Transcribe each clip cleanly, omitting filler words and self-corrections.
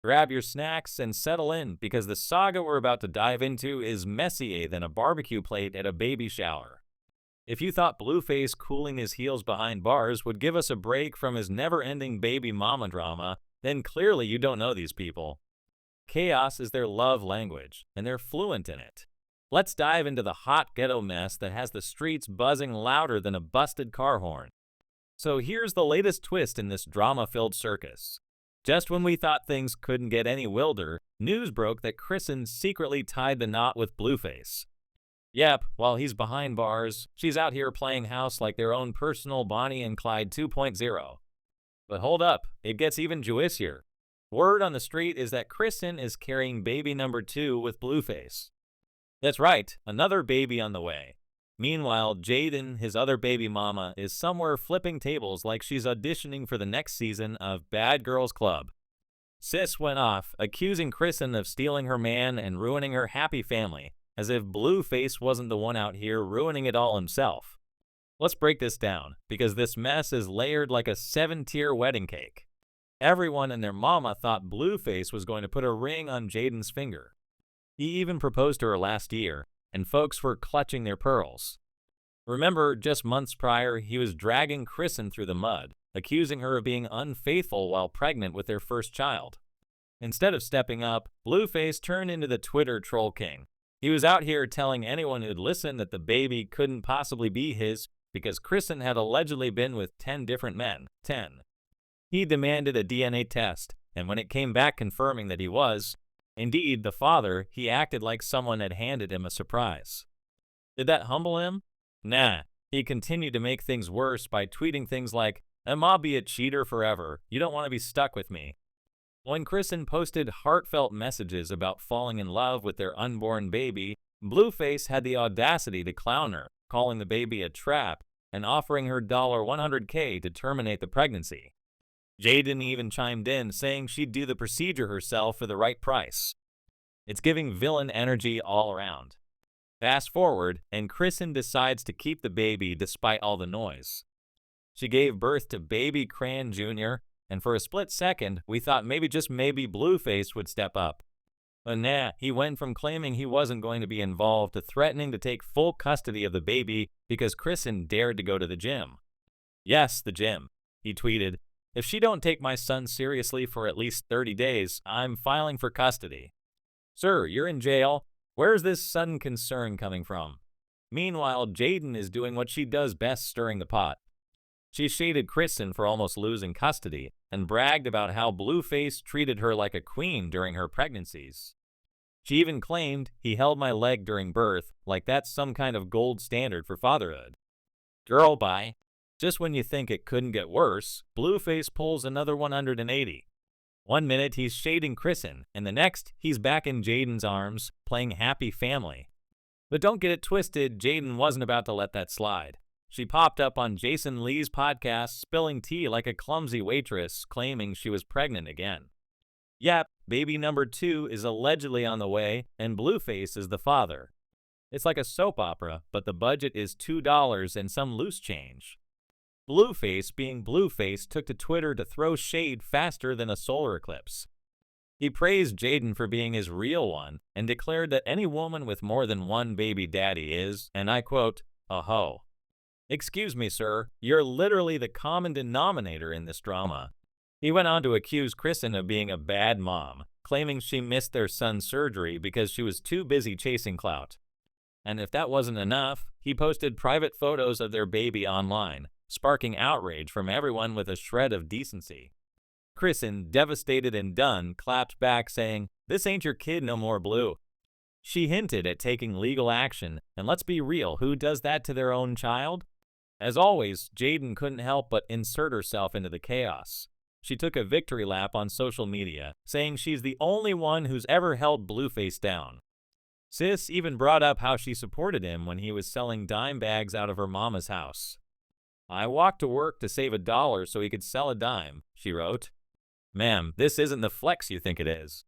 grab your snacks and settle in because the saga we're about to dive into is messier than a barbecue plate at a baby shower. If you thought Blueface cooling his heels behind bars would give us a break from his never-ending baby mama drama, then clearly you don't know these people. Chaos is their love language, and they're fluent in it. Let's dive into the hot ghetto mess that has the streets buzzing louder than a busted car horn. So here's the latest twist in this drama-filled circus. Just when we thought things couldn't get any wilder, news broke that Chrisean secretly tied the knot with Blueface. Yep, while he's behind bars, she's out here playing house like their own personal Bonnie and Clyde 2.0. But hold up, it gets even juicier. Word on the street is that Chrisean is carrying baby number 2 with Blueface. That's right, another baby on the way. Meanwhile, Jaidyn, his other baby mama, is somewhere flipping tables like she's auditioning for the next season of Bad Girls Club. Sis went off, accusing Chrisean of stealing her man and ruining her happy family, as if Blueface wasn't the one out here ruining it all himself. Let's break this down, because this mess is layered like a 7-tier wedding cake. Everyone and their mama thought Blueface was going to put a ring on Jaidyn's finger. He even proposed to her last year, and folks were clutching their pearls. Remember, just months prior, he was dragging Chrisean through the mud, accusing her of being unfaithful while pregnant with their first child. Instead of stepping up, Blueface turned into the Twitter troll king. He was out here telling anyone who'd listen that the baby couldn't possibly be his because Chrisean had allegedly been with 10 different men. 10. He demanded a DNA test, and when it came back confirming that he was, indeed, the father, he acted like someone had handed him a surprise. Did that humble him? Nah, he continued to make things worse by tweeting things like, "I'll be a cheater forever, you don't want to be stuck with me." When Chrisean posted heartfelt messages about falling in love with their unborn baby, Blueface had the audacity to clown her, calling the baby a trap and offering her $100K to terminate the pregnancy. Jaidyn even chimed in, saying she'd do the procedure herself for the right price. It's giving villain energy all around. Fast forward, and Chrisean decides to keep the baby despite all the noise. She gave birth to baby Chrisean Jr., and for a split second, we thought maybe just maybe Blueface would step up. But nah, he went from claiming he wasn't going to be involved to threatening to take full custody of the baby because Chrisean dared to go to the gym. Yes, the gym. He tweeted, "If she don't take my son seriously for at least 30 days, I'm filing for custody." Sir, you're in jail. Where's this sudden concern coming from? Meanwhile, Jaidyn is doing what she does best, stirring the pot. She shaded Chrisean for almost losing custody and bragged about how Blueface treated her like a queen during her pregnancies. She even claimed, "He held my leg during birth, like that's some kind of gold standard for fatherhood." Girl, bye. Just when you think it couldn't get worse, Blueface pulls another 180. One minute he's shading Chrisean, and the next he's back in Jaidyn's arms, playing happy family. But don't get it twisted, Jaidyn wasn't about to let that slide. She popped up on Jason Lee's podcast, spilling tea like a clumsy waitress, claiming she was pregnant again. Yep, baby number 2 is allegedly on the way, and Blueface is the father. It's like a soap opera, but the budget is $2 and some loose change. Blueface, being Blueface, took to Twitter to throw shade faster than a solar eclipse. He praised Jaidyn for being his real one and declared that any woman with more than one baby daddy is, and I quote, a hoe. Excuse me, sir, you're literally the common denominator in this drama. He went on to accuse Chrisean of being a bad mom, claiming she missed their son's surgery because she was too busy chasing clout. And if that wasn't enough, he posted private photos of their baby online, sparking outrage from everyone with a shred of decency. Chrisean, devastated and done, clapped back saying, "This ain't your kid no more, Blue." She hinted at taking legal action, and let's be real, who does that to their own child? As always, Jaidyn couldn't help but insert herself into the chaos. She took a victory lap on social media, saying she's the only one who's ever held Blueface down. Sis even brought up how she supported him when he was selling dime bags out of her mama's house. "I walked to work to save $1 so he could sell a dime," she wrote. Ma'am, this isn't the flex you think it is.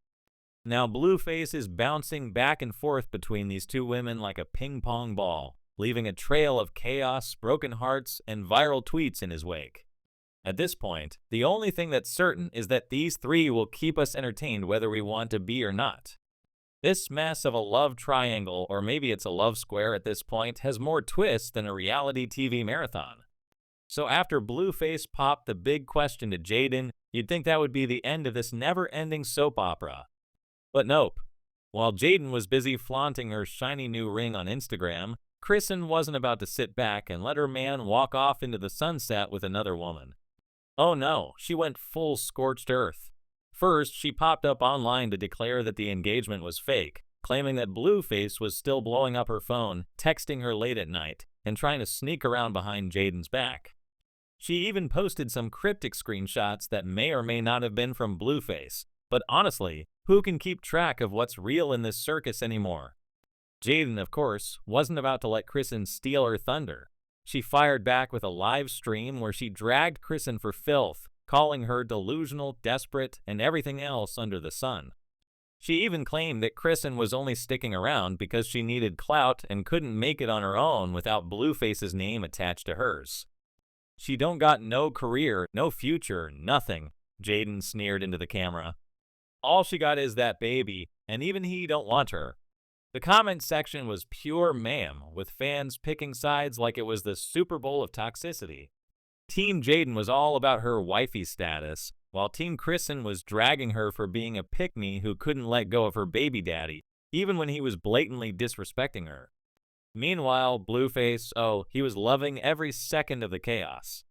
Now Blueface is bouncing back and forth between these two women like a ping-pong ball, leaving a trail of chaos, broken hearts, and viral tweets in his wake. At this point, the only thing that's certain is that these three will keep us entertained whether we want to be or not. This mess of a love triangle, or maybe it's a love square at this point, has more twists than a reality TV marathon. So after Blueface popped the big question to Jaidyn, you'd think that would be the end of this never-ending soap opera. But nope. While Jaidyn was busy flaunting her shiny new ring on Instagram, Chrisean wasn't about to sit back and let her man walk off into the sunset with another woman. Oh no, she went full scorched earth. First, she popped up online to declare that the engagement was fake, claiming that Blueface was still blowing up her phone, texting her late at night, and trying to sneak around behind Jaidyn's back. She even posted some cryptic screenshots that may or may not have been from Blueface, but honestly, who can keep track of what's real in this circus anymore? Jaidyn, of course, wasn't about to let Chrisean steal her thunder. She fired back with a live stream where she dragged Chrisean for filth, calling her delusional, desperate, and everything else under the sun. She even claimed that Chrisean was only sticking around because she needed clout and couldn't make it on her own without Blueface's name attached to hers. She don't got no career, no future, nothing, Jaidyn sneered into the camera. All she got is that baby, and even he don't want her. The comment section was pure mayhem, with fans picking sides like it was the Super Bowl of toxicity. Team Jaidyn was all about her wifey status, while Team Chrisean was dragging her for being a pick-me who couldn't let go of her baby daddy, even when he was blatantly disrespecting her. Meanwhile, Blueface, he was loving every second of the chaos.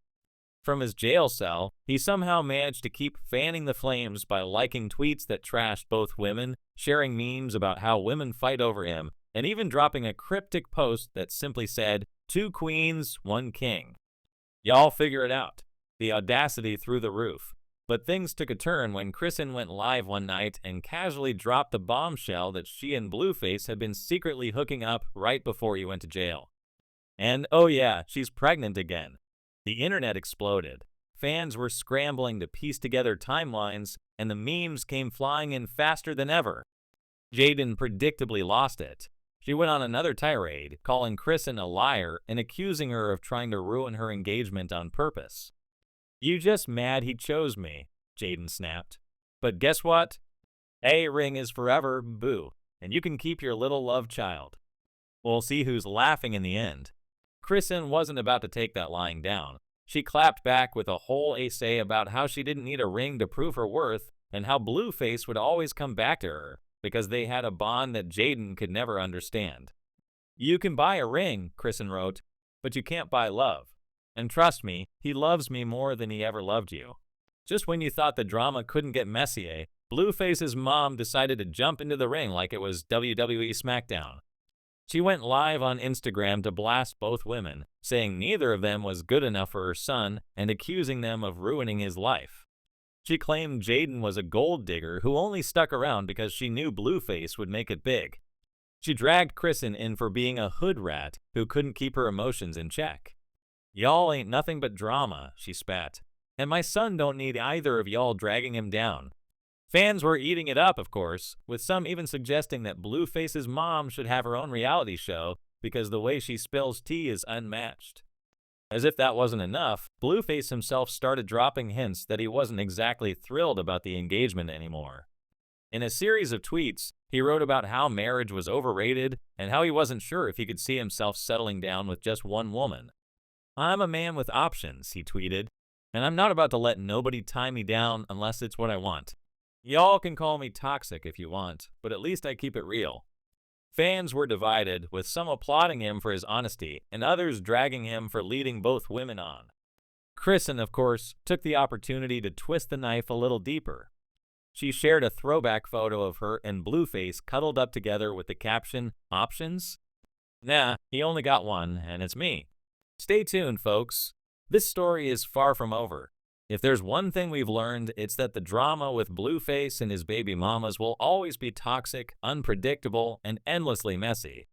From his jail cell, he somehow managed to keep fanning the flames by liking tweets that trashed both women, sharing memes about how women fight over him, and even dropping a cryptic post that simply said, 2 queens, 1 king. Y'all figure it out. The audacity through the roof. But things took a turn when Chrisean went live one night and casually dropped the bombshell that she and Blueface had been secretly hooking up right before he went to jail. And oh yeah, she's pregnant again. The internet exploded. Fans were scrambling to piece together timelines, and the memes came flying in faster than ever. Jaidyn predictably lost it. She went on another tirade, calling Chrisean a liar and accusing her of trying to ruin her engagement on purpose. You just mad he chose me, Jaidyn snapped. But guess what? A ring is forever, boo, and you can keep your little love child. We'll see who's laughing in the end. Chrisean wasn't about to take that lying down. She clapped back with a whole essay about how she didn't need a ring to prove her worth and how Blueface would always come back to her because they had a bond that Jaidyn could never understand. You can buy a ring, Chrisean wrote, but you can't buy love. And trust me, he loves me more than he ever loved you. Just when you thought the drama couldn't get messier, Blueface's mom decided to jump into the ring like it was WWE SmackDown. She went live on Instagram to blast both women, saying neither of them was good enough for her son and accusing them of ruining his life. She claimed Jaidyn was a gold digger who only stuck around because she knew Blueface would make it big. She dragged Chrisean in for being a hood rat who couldn't keep her emotions in check. Y'all ain't nothing but drama, she spat, and my son don't need either of y'all dragging him down. Fans were eating it up, of course, with some even suggesting that Blueface's mom should have her own reality show because the way she spills tea is unmatched. As if that wasn't enough, Blueface himself started dropping hints that he wasn't exactly thrilled about the engagement anymore. In a series of tweets, he wrote about how marriage was overrated and how he wasn't sure if he could see himself settling down with just one woman. I'm a man with options, he tweeted, and I'm not about to let nobody tie me down unless it's what I want. Y'all can call me toxic if you want, but at least I keep it real. Fans were divided, with some applauding him for his honesty and others dragging him for leading both women on. Chrisean, of course, took the opportunity to twist the knife a little deeper. She shared a throwback photo of her and Blueface cuddled up together with the caption, "Options? Nah, he only got one, and it's me." Stay tuned, folks. This story is far from over. If there's one thing we've learned, it's that the drama with Blueface and his baby mamas will always be toxic, unpredictable, and endlessly messy.